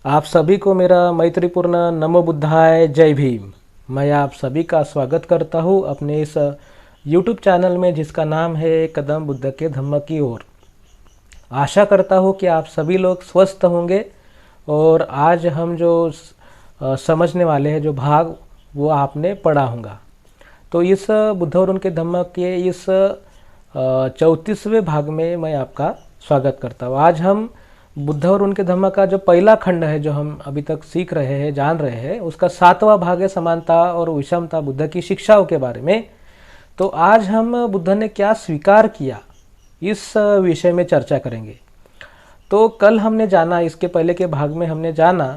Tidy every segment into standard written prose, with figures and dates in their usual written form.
आप सभी को मेरा मैत्रीपूर्ण नमो बुद्धाय जय भीम। मैं आप सभी का स्वागत करता हूँ अपने इस YouTube चैनल में जिसका नाम है कदम बुद्ध के धम्म की ओर। आशा करता हूँ कि आप सभी लोग स्वस्थ होंगे और आज हम जो समझने वाले हैं जो भाग वो आपने पढ़ा होगा। तो इस बुद्ध और उनके धम्म के इस 34वें भाग में मैं आपका स्वागत करता हूँ। आज हम बुद्ध और उनके धम्म का जो पहला खंड है जो हम अभी तक सीख रहे हैं, जान रहे हैं, उसका 7वां भाग है समानता और विषमता, बुद्ध की शिक्षाओं के बारे में। तो आज हम बुद्ध ने क्या स्वीकार किया इस विषय में चर्चा करेंगे। तो कल हमने जाना, इसके पहले के भाग में हमने जाना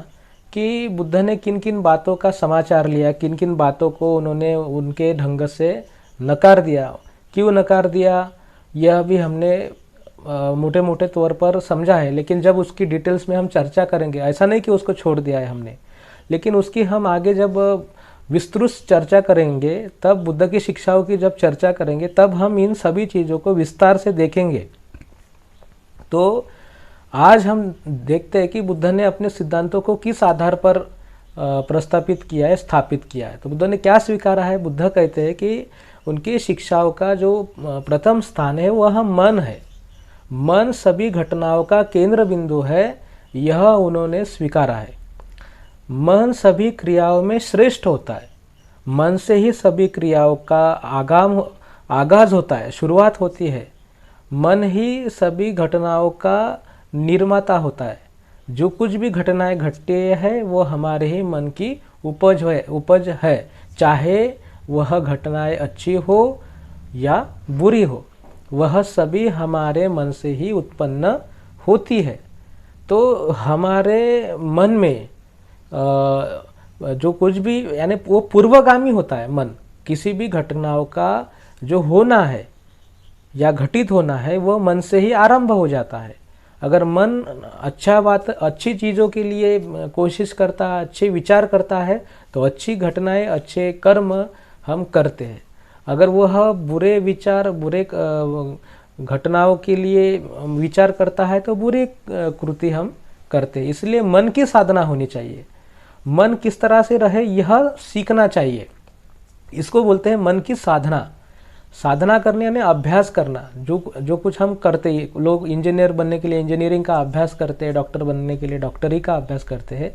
कि बुद्ध ने किन किन बातों का समाचार लिया, किन किन बातों को उन्होंने उनके ढंग से नकार दिया, क्यों नकार दिया, यह भी हमने मोटे मोटे तौर पर समझा है। लेकिन जब उसकी डिटेल्स में हम चर्चा करेंगे, ऐसा नहीं कि उसको छोड़ दिया है हमने, लेकिन उसकी हम आगे जब विस्तृत चर्चा करेंगे, तब बुद्ध की शिक्षाओं की जब चर्चा करेंगे, तब हम इन सभी चीज़ों को विस्तार से देखेंगे। तो आज हम देखते हैं कि बुद्ध ने अपने सिद्धांतों को किस आधार पर प्रस्तापित किया है, स्थापित किया है। तो बुद्ध ने क्या स्वीकारा है। बुद्ध कहते हैं कि उनकी शिक्षाओं का जो प्रथम स्थान है वह मन है। मन सभी घटनाओं का केंद्र बिंदु है, यह उन्होंने स्वीकारा है। मन सभी क्रियाओं में श्रेष्ठ होता है। मन से ही सभी क्रियाओं का आगाज होता है, शुरुआत होती है। मन ही सभी घटनाओं का निर्माता होता है। जो कुछ भी घटनाएं घटती है वो हमारे ही मन की उपज है, चाहे वह घटनाएं अच्छी हो या बुरी हो, वह सभी हमारे मन से ही उत्पन्न होती है। तो हमारे मन में जो कुछ भी, यानी वो पूर्वगामी होता है। मन किसी भी घटनाओं का जो होना है या घटित होना है वो मन से ही आरंभ हो जाता है। अगर मन अच्छी चीज़ों के लिए कोशिश करता है, अच्छे विचार करता है, तो अच्छी घटनाएं, अच्छे कर्म हम करते हैं। अगर वह बुरे विचार, बुरे घटनाओं के लिए विचार करता है तो बुरी कृति हम करते हैं। इसलिए मन की साधना होनी चाहिए। मन किस तरह से रहे यह सीखना चाहिए। इसको बोलते हैं मन की साधना। साधना करने यानी अभ्यास करना। जो कुछ हम करते हैं, लोग इंजीनियर बनने के लिए इंजीनियरिंग का अभ्यास करते हैं, डॉक्टर बनने के लिए डॉक्टरी का अभ्यास करते हैं,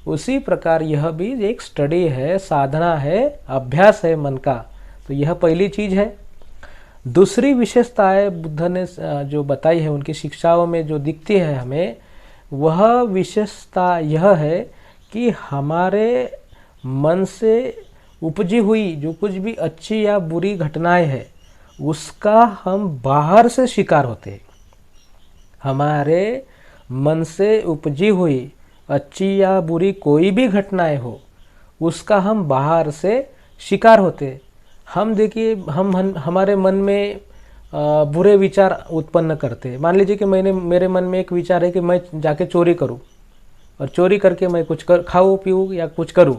उसी प्रकार यह भी एक स्टडी है, साधना है, अभ्यास है मन का। तो यह पहली चीज है। दूसरी विशेषताएं बुद्ध ने जो बताई है उनकी शिक्षाओं में जो दिखती है हमें, वह विशेषता यह है कि हमारे मन से उपजी हुई जो कुछ भी अच्छी या बुरी घटनाएं है उसका हम बाहर से शिकार होते हैं। हमारे मन से उपजी हुई अच्छी या बुरी कोई भी घटनाएं हो उसका हम बाहर से शिकार होते हैं। हम देखिए, हम हमारे मन में बुरे विचार उत्पन्न करते हैं। मान लीजिए कि मेरे मन में एक विचार है कि मैं जाके चोरी करूं और चोरी करके मैं कुछ खाऊं पीऊं या कुछ करूं।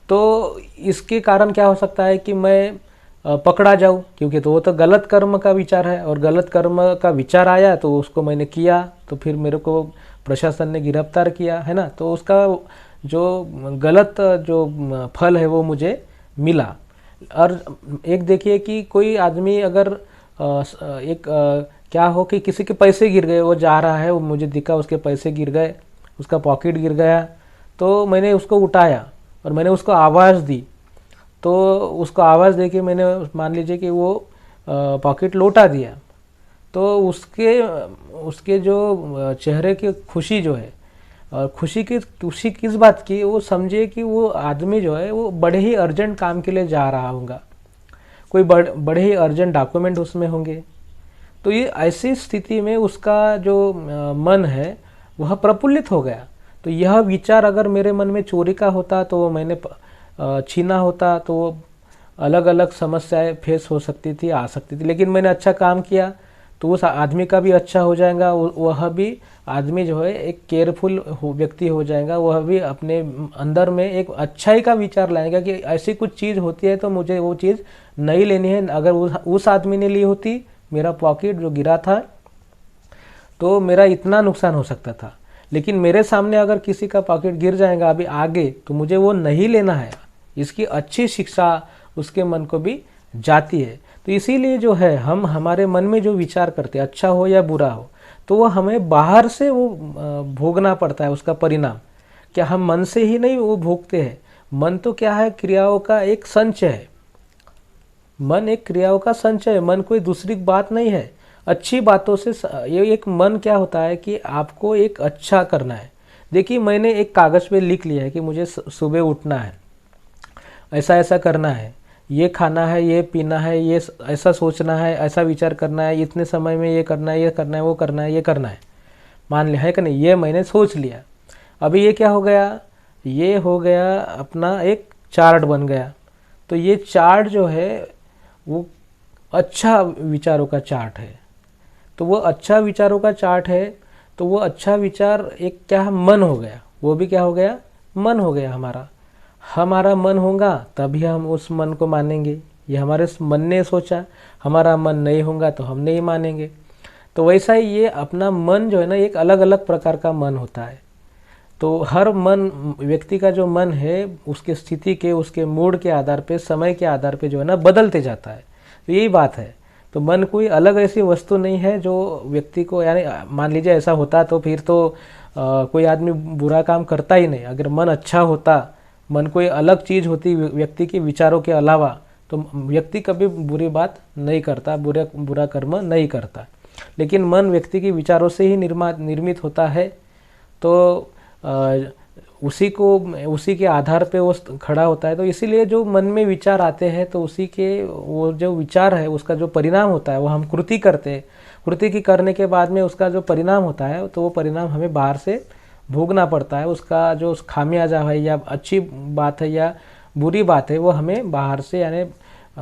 तो इसके कारण क्या हो सकता है कि मैं पकड़ा जाऊं, क्योंकि तो वो तो गलत कर्म का विचार है और गलत कर्म का विचार आया तो उसको मैंने किया, तो फिर मेरे को प्रशासन ने गिरफ्तार किया, है ना। तो उसका जो गलत जो फल है वो मुझे मिला। और एक देखिए कि कोई आदमी अगर क्या हो कि किसी के पैसे गिर गए, वो जा रहा है, वो मुझे दिखा उसके पैसे गिर गए, उसका पॉकेट गिर गया, तो मैंने उसको उठाया और मैंने उसको आवाज़ दी। तो उसको आवाज़ दे के मैंने, मान लीजिए कि वो पॉकेट लौटा दिया, तो उसके जो चेहरे की खुशी जो है, और खुशी किस बात की, वो समझिए कि वो आदमी जो है वो बड़े ही अर्जेंट काम के लिए जा रहा होगा, कोई बड़े ही अर्जेंट डॉक्यूमेंट उसमें होंगे। तो ये ऐसी स्थिति में उसका जो मन है वह प्रफुल्लित हो गया। तो यह विचार अगर मेरे मन में चोरी का होता तो मैंने छीना होता तो अलग अलग समस्याएं फेस हो सकती थी, आ सकती थी। लेकिन मैंने अच्छा काम किया तो उस आदमी का भी अच्छा हो जाएगा, वह भी आदमी जो है एक केयरफुल व्यक्ति हो जाएगा, वह भी अपने अंदर में एक अच्छाई का विचार लाएगा कि ऐसी कुछ चीज़ होती है तो मुझे वो चीज़ नहीं लेनी है। अगर उस आदमी ने ली होती, मेरा पॉकेट जो गिरा था, तो मेरा इतना नुकसान हो सकता था। लेकिन मेरे सामने अगर किसी का पॉकेट गिर जाएगा अभी आगे, तो मुझे वो नहीं लेना है। इसकी अच्छी शिक्षा उसके मन को भी जाती है। तो इसीलिए जो है हम हमारे मन में जो विचार करते हैं, अच्छा हो या बुरा हो, तो वो हमें बाहर से वो भोगना पड़ता है उसका परिणाम। क्या हम मन से ही नहीं वो भोगते हैं? मन तो क्या है, क्रियाओं का एक संचय है। मन एक क्रियाओं का संचय है, मन कोई दूसरी बात नहीं है। अच्छी बातों से ये एक मन क्या होता है कि आपको एक अच्छा करना है। देखिए, मैंने एक कागज़ पे लिख लिया है कि मुझे सुबह उठना है, ऐसा ऐसा करना है, ये खाना है, ये पीना है, ये ऐसा सोचना है, ऐसा विचार करना है, इतने समय में ये करना है, ये करना है, वो करना है, ये करना है। मान लिया है कि नहीं, ये मैंने सोच लिया। अभी ये क्या हो गया, ये हो गया अपना एक चार्ट बन गया। तो ये चार्ट जो है वो अच्छा विचारों का चार्ट है। तो वो अच्छा विचारों का चार्ट है, तो वो अच्छा विचार एक क्या मन हो गया, वो भी क्या हो गया, मन हो गया हमारा। हमारा मन होगा तभी हम उस मन को मानेंगे। ये हमारे मन ने सोचा, हमारा मन नहीं होगा तो हम नहीं मानेंगे। तो वैसा ही ये अपना मन जो है ना, एक अलग अलग प्रकार का मन होता है। तो हर मन, व्यक्ति का जो मन है उसके स्थिति के, उसके मूड के आधार पे, समय के आधार पे जो है ना बदलते जाता है। तो यही बात है। तो मन कोई अलग ऐसी वस्तु नहीं है जो व्यक्ति को, यानी मान लीजिए ऐसा होता तो फिर तो कोई आदमी बुरा काम करता ही नहीं। अगर मन अच्छा होता, मन कोई अलग चीज़ होती व्यक्ति के विचारों के अलावा, तो व्यक्ति कभी बुरी बात नहीं करता, बुरा कर्म नहीं करता। लेकिन मन व्यक्ति के विचारों से ही निर्मित होता है। तो उसी के आधार पे वो खड़ा होता है। तो इसीलिए जो मन में विचार आते हैं, तो उसी के वो जो विचार है उसका जो परिणाम होता है वो हम कृति करते हैं। कृति की करने के बाद में उसका जो परिणाम होता है, तो वो परिणाम हमें बाहर से भोगना पड़ता है। उसका जो खामियाजा है या अच्छी बात है या बुरी बात है, वो हमें बाहर से यानी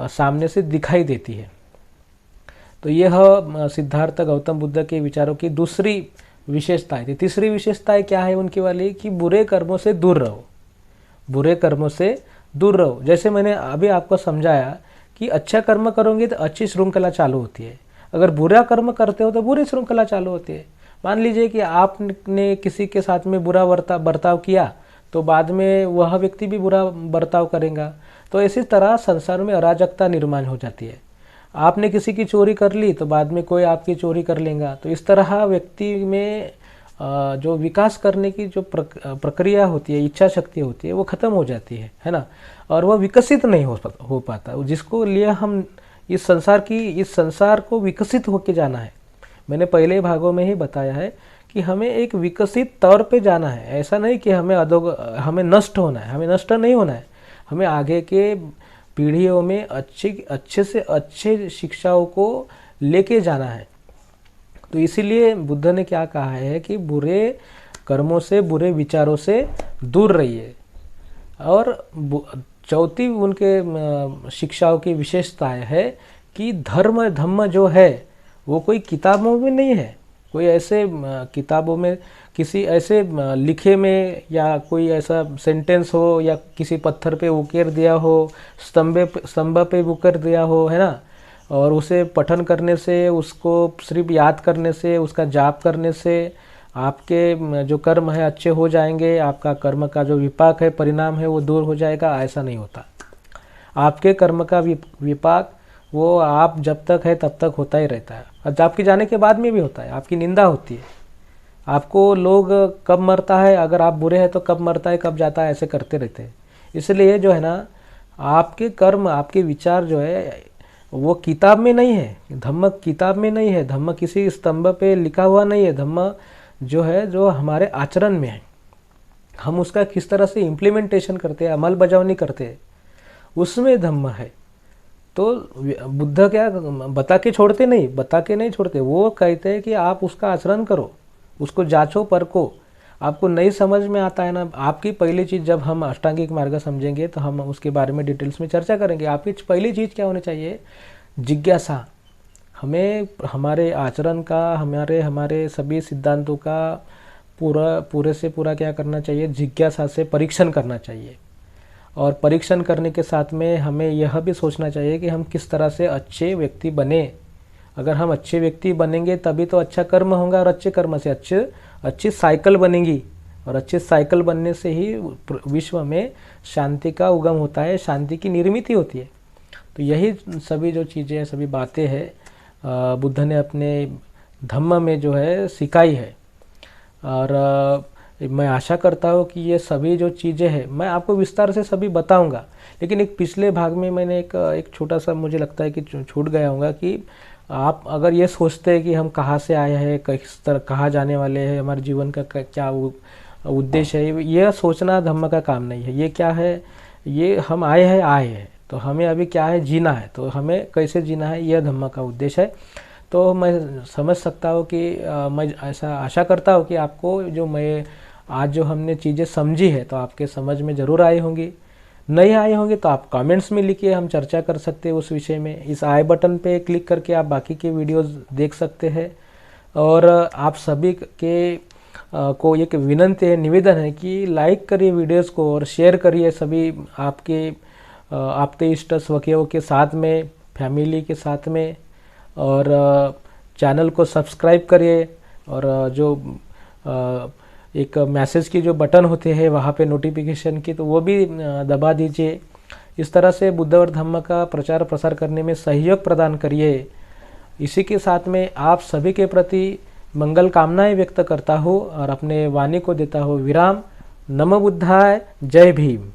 सामने से दिखाई देती है। तो यह सिद्धार्थ गौतम बुद्ध के विचारों की दूसरी विशेषताएं थी। तीसरी विशेषताएं क्या है उनकी वाली, कि बुरे कर्मों से दूर रहो। बुरे कर्मों से दूर रहो। जैसे मैंने अभी आपको समझाया कि अच्छा कर्म करोगे तो अच्छी श्रृंखला चालू होती है, अगर बुरा कर्म करते हो तो बुरी श्रृंखला चालू होती है। मान लीजिए कि आपने किसी के साथ में बुरा बर्ताव किया, तो बाद में वह व्यक्ति भी बुरा बर्ताव करेगा। तो इसी तरह संसार में अराजकता निर्माण हो जाती है। आपने किसी की चोरी कर ली तो बाद में कोई आपकी चोरी कर लेगा। तो इस तरह व्यक्ति में जो विकास करने की जो प्रक्रिया होती है, इच्छा शक्ति होती है, वो खत्म हो जाती है ना। और वह विकसित नहीं हो पाता, जिसको लिए हम इस संसार को विकसित होके जाना है। मैंने पहले भागों में ही बताया है कि हमें एक विकसित तौर पे जाना है। ऐसा नहीं कि हमें नष्ट होना है, हमें नष्ट नहीं होना है। हमें आगे के पीढ़ियों में अच्छे से अच्छे शिक्षाओं को लेके जाना है। तो इसीलिए बुद्ध ने क्या कहा है कि बुरे कर्मों से, बुरे विचारों से दूर रहिए। और चौथी उनके शिक्षाओं की विशेषताएं है कि धम्म जो है वो कोई किताबों में नहीं है, कोई ऐसे किताबों में किसी ऐसे लिखे में या कोई ऐसा सेंटेंस हो या किसी पत्थर पे उकेर दिया हो, स्तंभ पे उकेर दिया हो, है ना। और उसे पठन करने से, उसको सिर्फ याद करने से, उसका जाप करने से आपके जो कर्म है अच्छे हो जाएंगे, आपका कर्म का जो विपाक है, परिणाम है, वो दूर हो जाएगा। ऐसा नहीं होता। आपके कर्म का विपाक वो आप जब तक है तब तक होता ही रहता है, और आपके जाने के बाद में भी होता है। आपकी निंदा होती है, आपको लोग कब मरता है, अगर आप बुरे हैं तो कब मरता है, कब जाता है, ऐसे करते रहते हैं। इसलिए जो है ना, आपके कर्म, आपके विचार जो है वो किताब में नहीं है। धम्म किताब में नहीं है, धम्म किसी स्तंभ पे लिखा हुआ नहीं है। धम्म जो है जो हमारे आचरण में है, हम उसका किस तरह से इम्प्लीमेंटेशन करते हैं, अमल बजावनी करते हैं, उसमें धम्म है। तो बुद्ध क्या बता के नहीं छोड़ते, वो कहते हैं कि आप उसका आचरण करो, उसको जांचो परखो। आपको नहीं समझ में आता है ना, आपकी पहली चीज़, जब हम अष्टांगिक मार्ग समझेंगे तो हम उसके बारे में डिटेल्स में चर्चा करेंगे। आपकी पहली चीज़ क्या होनी चाहिए, जिज्ञासा। हमें हमारे आचरण का, हमारे सभी सिद्धांतों का पूरे से पूरा क्या करना चाहिए, जिज्ञासा से परीक्षण करना चाहिए। और परीक्षण करने के साथ में हमें यह भी सोचना चाहिए कि हम किस तरह से अच्छे व्यक्ति बने, अगर हम अच्छे व्यक्ति बनेंगे तभी तो अच्छा कर्म होगा, और अच्छे कर्म से अच्छी साइकिल बनेगी, और अच्छे साइकिल बनने से ही विश्व में शांति का उगम होता है, शांति की निर्मित होती है। तो यही सभी जो चीज़ें, सभी बातें हैं बुद्ध ने अपने धम्म में जो है सिखाई है। और मैं आशा करता हूँ कि ये सभी जो चीज़ें हैं मैं आपको विस्तार से सभी बताऊंगा, लेकिन एक पिछले भाग में मैंने एक छोटा सा, मुझे लगता है कि छूट गया होगा कि आप अगर ये सोचते हैं कि हम कहाँ से आए हैं, किस तरह कहाँ जाने वाले हैं, हमारे जीवन का क्या उद्देश्य है, यह सोचना धम्म का काम नहीं है। ये क्या है, ये हम आए हैं, तो हमें अभी क्या है, जीना है, तो हमें कैसे जीना है, यह धम्म का उद्देश्य है। तो मैं समझ सकता हूँ कि मैं ऐसा आशा करता हूँ कि आपको जो मैं आज जो हमने चीज़ें समझी है तो आपके समझ में ज़रूर आई होंगी। नहीं आई होंगी तो आप कमेंट्स में लिखिए, हम चर्चा कर सकते हैं उस विषय में। इस आई बटन पे क्लिक करके आप बाकी के वीडियोस देख सकते हैं। और आप सभी के को एक विनंती है, निवेदन है कि लाइक करिए वीडियोस को और शेयर करिए सभी आपके इष्ट स्वकीयों के साथ में, फैमिली के साथ में। और चैनल को सब्सक्राइब करिए, और जो एक मैसेज की जो बटन होते हैं वहाँ पे नोटिफिकेशन की, तो वो भी दबा दीजिए। इस तरह से बुद्ध और धम्म का प्रचार प्रसार करने में सहयोग प्रदान करिए। इसी के साथ में आप सभी के प्रति मंगल कामनाएं व्यक्त करता हूँ और अपने वाणी को देता हूँ विराम। नमो बुद्धाय, जय भीम।